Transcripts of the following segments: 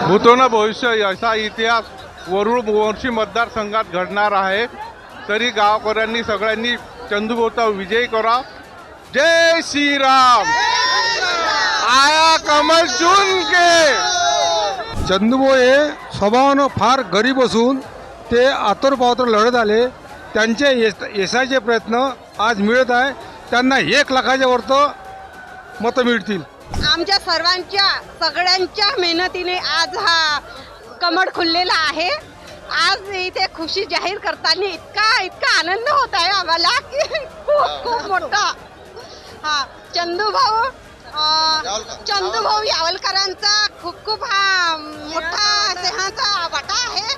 भूतोन भविष्य असा इतिहास वरुड मोर्शी मतदारसंघात घडणार आहे. तरी गावकऱ्यांनी सगळ्यांनी चंदूभाऊचा विजय करा. जय श्रीराम. आया कमल चुन के. चंदूभाऊ हे स्वभावानं फार गरीब असून ते आतुरपावतर लढत आले. त्यांचे यशाचे प्रयत्न आज मिळत आहे. त्यांना 1 लाखाच्या वरतं मतं मिळतील. आमच्या सर्वांच्या सगळ्यांच्या मेहनतीने आज हा कमळ खुललेला आहे. आज इथे खुशी जाहीर करताना इतका आनंद होत आहे आम्हाला की खूप मोठा. हा चंदूभाऊ यावलकरांचा खूप हा मोठा सिंहाचा वाटा आहे.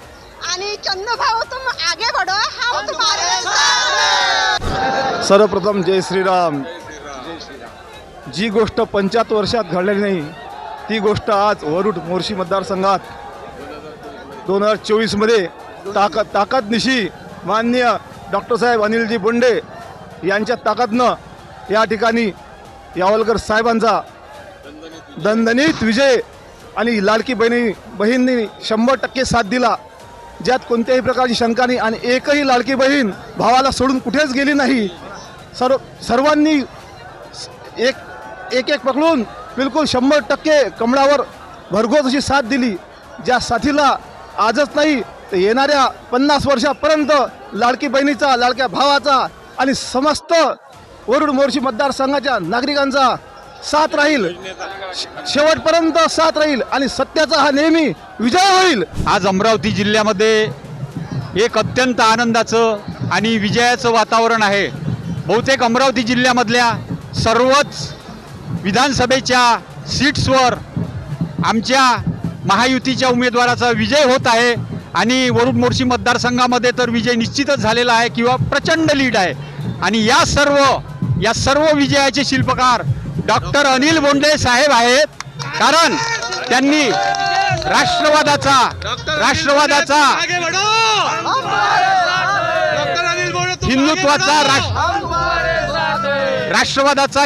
आणि चंदूभाऊ तुम आगे बढ़ो, हम तुम्हारे साथ. सर्वप्रथम जय श्रीराम. जी गोष्ट 75 वर्षात घडलेली नाही ती गोष्ट आज वरुड मोर्शी मतदारसंघात 2024मध्ये ताकदनिशी माननीय डॉक्टर साहेब अनिलजी बोंडे यांच्या ताकदनं या ठिकाणी यावलकर साहेबांचा दणदणीत विजय आणि लाडकी बहिणींनी 100% साथ दिला. ज्यात कोणत्याही प्रकारची शंका नाही आणि एकही लाडकी बहीण भावाला सोडून कुठेच गेली नाही. सर्वांनी एक पकडून बिलकुल 100% कमळावर भरघोस अशी साथ दिली. ज्या साथीला आजच नाही तर येणाऱ्या 50 वर्षापर्यंत लाडकी बहिणीचा, लाडक्या भावाचा आणि समस्त वरुड मोर्शी मतदारसंघाच्या नागरिकांचा साथ राहील. शेवटपर्यंत साथ राहील आणि सत्याचा हा नेहमी विजय होईल. आज अमरावती जिल्ह्यामध्ये एक अत्यंत आनंदाचं आणि विजयाचं वातावरण आहे. बहुतेक अमरावती जिल्ह्यामधल्या सर्वच विधानसभेच्या सीट्सवर आमच्या महायुतीच्या उमेदवाराचा विजय होत आहे. आणि वरुड मोर्शी मतदारसंघामध्ये तर विजय निश्चितच झालेला आहे किंवा प्रचंड लीड आहे. आणि या सर्व विजयाचे शिल्पकार डॉक्टर अनिल बोंडे साहेब आहेत. कारण त्यांनी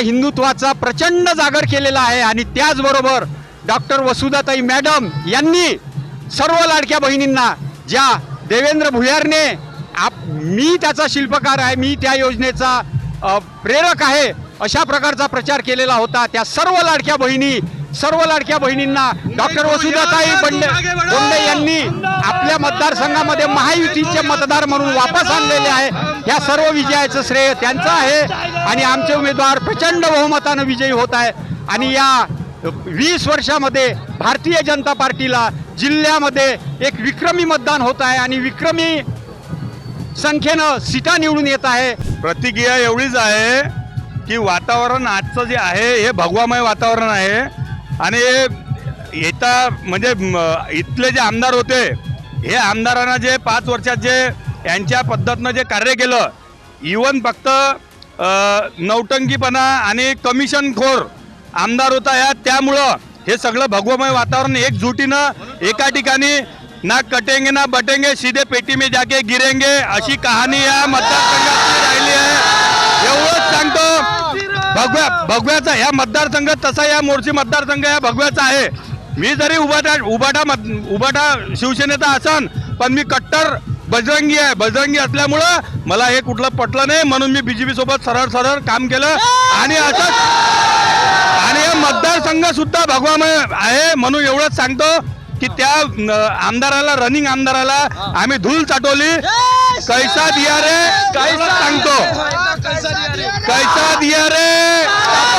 हिंदुत्वाचा प्रचंड जागर केलेला आहे. आणि त्याचबरोबर डॉक्टर वसुधाताई मॅडम यांनी सर्व लाडक्या बहिणींना, ज्या देवेंद्र भुयारने मी त्याचा शिल्पकार आहे, मी त्या योजनेचा प्रेरक आहे अशा प्रकारचा प्रचार केलेला होता. त्या सर्व लाडक्या बहिणींना डॉक्टर वसुधाताई बोंडे यांनी आपल्या मतदारसंघामध्ये महायुतीचे मतदार म्हणून वापस आणलेले आहे. या सर्व विजयाचं श्रेय त्यांचं आहे. आणि आमचे उमेदवार प्रचंड बहुमतानं विजयी होत आहे. आणि या 20 वर्षामध्ये भारतीय जनता पार्टीला जिल्ह्यामध्ये एक विक्रमी मतदान होत आहे आणि विक्रमी संख्येनं सीटा निवडून येत आहे. प्रतिक्रिया एवढीच आहे की वातावरण आजचं जे आहे हे भगवामय वातावरण आहे. आणि म्हणजे इथले जे आमदार होते हे आमदारांना जे 5 वर्षात जे यांच्या पद्धतीनं जे कार्य केलं, इवन फक्त नौटंकीपणा आणि कमिशनखोर आमदार होता या, त्यामुळं हे सगळं भगवमय वातावरण एकजुटीनं एका ठिकाणी ना कटेंगे ना बटेंगे सीधे पेटी में जाके गिरेंगे अशी कहाणी या मतदारसंघात राहिली आहे. एवढंच सांगतो. भगव्याचा ह्या मतदारसंघात तसा या मोर्शी मतदारसंघ या भगव्याचा आहे. मी जरी उबाटा शिवसेनेचा असन पण मी कट्टर बजरंगी असल्यामुळं मला हे कुठलं पटलं नाही. म्हणून मी BJP सोबत सरळ काम केलं. आणि असंच हे मतदारसंघ सुद्धा भगवामय आहे. म्हणून एवढंच सांगतो की त्या रनिंग आमदाराला आम्ही धूल चाटवली. कैसा दिया रे सांगतो, कैसा दिया रे.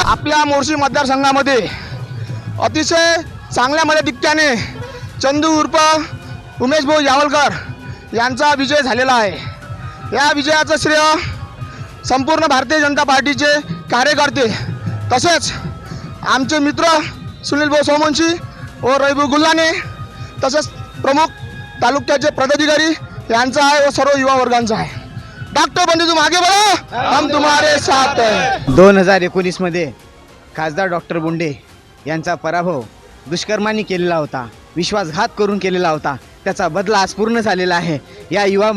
आपल्या मोर्शी मतदारसंघामध्ये अतिशय चांगल्या मताधिक्याने चंदू उर्फ उमेश भाऊ यावलकर यांचा विजय झालेला आहे. या विजयाचं श्रेय संपूर्ण भारतीय जनता पार्टीचे कार्यकर्ते तसेच आमचे मित्र सुनील भाऊ सोमवंशी व रविभाऊ गुल्हाने तसेच प्रमुख तालुक्याचे पदाधिकारी यांचा आहे व सर्व युवा वर्गांचा आहे. डॉक्टर बंधू तुम आगे बढ़ो, हम तुम्हारे साथ हैं. 2019 मध्ये खासदार डॉक्टर बोंडे यांचा पराभव दुष्कर्मांनी केलेला होता, विश्वासघात करून केलेला होता. त्याचा बदला आज पूर्ण झालेला आहे. या युवा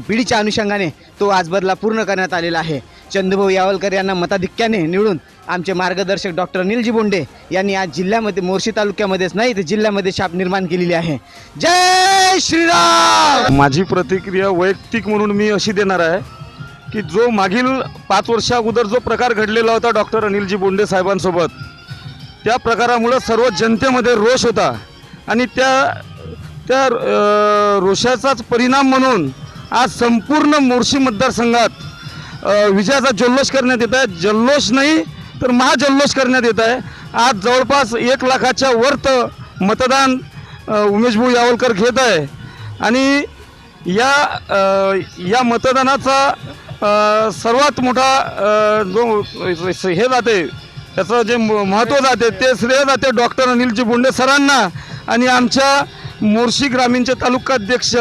पिढीच्या अनुषंगाने तो आज बदला पूर्ण करण्यात आलेला आहे. चंदूभाऊ यावलकर यांना मताधिक्याने निवडून आमचे मार्गदर्शक डॉक्टर अनिलजी बोंडे यांनी आज जिल्ह्यामध्ये मोर्शी तालुक्यामध्येच नाही तर जिल्ह्यामध्ये छाप निर्माण केलेली आहे. जय श्रीराम. माझी प्रतिक्रिया वैयक्तिक म्हणून मी अशी देणार आहे की जो मागील 5 वर्षा अगोदर जो प्रकार घडलेला होता डॉक्टर अनिलजी बोंडे साहेबांसोबत, त्या प्रकारामुळं सर्व जनतेमध्ये रोष होता आणि त्या रोषाचाच परिणाम म्हणून आज संपूर्ण मोर्शी मतदारसंघात विजयाचा जल्लोष करण्यात येत आहे. जल्लोष नाही तर महाजल्लोष करण्यात येत आहे. आज जवळपास 1 लाखाच्या वरत मतदान उमेश भाऊ यावलकर घेत आहे आणि या मतदानाचा सर्वात मोठा जो हे जाते, त्याचं जे महत्त्व जाते ते श्रेय जाते डॉक्टर अनिलजी बोंडे सरांना आणि आमच्या मोर्शी ग्रामीणचे तालुकाध्यक्ष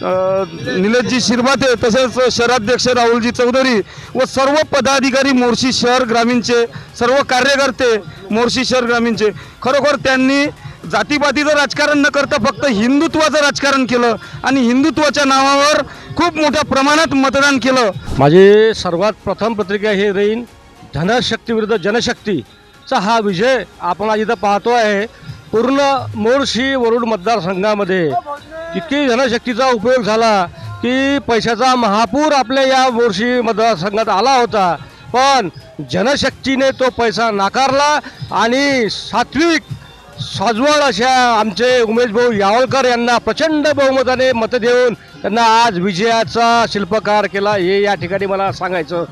निलेशजी शिरभाते, तसेच शहराध्यक्ष राहुलजी चौधरी व सर्व पदाधिकारी मोर्शी शहर ग्रामीणचे, सर्व कार्यकर्ते मोर्शी शहर ग्रामीणचे. खरोखर त्यांनी जातीपातीचं राजकारण न करता फक्त हिंदुत्वाचं राजकारण केलं आणि हिंदुत्वाच्या नावावर खूप मोठ्या प्रमाणात मतदान केलं. माझी सर्वात प्रथम प्रतिक्रिया हे राहील धनशक्ती विरुद्ध जनशक्तीचा हा विजय आपण आज इथं पाहतो आहे. पूर्ण मोर्शी वरुड मतदारसंघामध्ये इतकी जनशक्तीचा उपयोग झाला की पैशाचा महापूर आपल्या या मोर्शी मतदारसंघात आला होता, पण जनशक्तीने तो पैसा नाकारला आणि सात्विक साजवळ अशा आमचे उमेश भाऊ यावलकर यांना प्रचंड बहुमताने मतं देऊन त्यांना आज विजयाचा शिल्पकार केला, हे या ठिकाणी मला सांगायचं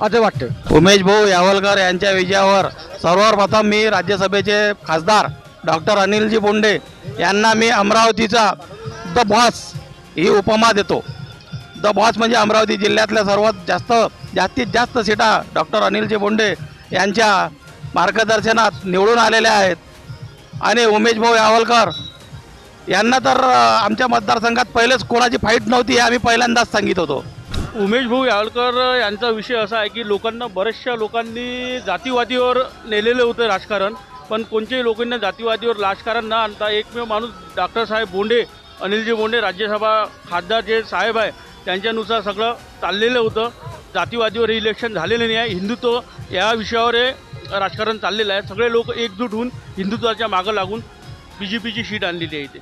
असं वाटतं. उमेश भाऊ यावलकर यांच्या विजयावर सर्वप्रथम मी राज्यसभेचे खासदार डॉक्टर अनिलजी बोंडे यांना मी अमरावतीचा द बॉस ही उपमा देतो. द बॉस म्हणजे अमरावती जिल्ह्यातल्या जास्तीत जास्त सीटा डॉक्टर अनिलजी बोंडे यांच्या मार्गदर्शनात निवडून आलेल्या आहेत आणि उमेश भाऊ यावलकर यांना तर आमच्या मतदारसंघात पहिलेच कोणाची फाईट नव्हती हे आम्ही पहिल्यांदाच सांगित होतो. उमेश भाऊ यावलकर यांचा विषय असा आहे की बऱ्याचशा लोकांनी जातीवादीवर नेलेलं होतं राजकारण, पण कोणत्याही लोकांना जातीवादीवर राजकारण न आणता एकमेव माणूस डॉक्टर साहेब बोंडे, अनिलजी बोंडे राज्यसभा खासदार जे साहेब आहे त्यांच्यानुसार सगळं चाललेलं होतं. जातीवादीवर इलेक्शन झालेलं नाही आहे, हिंदुत्व या विषयावर हे राजकारण चाललेलं आहे. सगळे लोक एकजूट होऊन हिंदुत्वाच्या मागं लागून BJPची शीट आणलेली आहे इथे.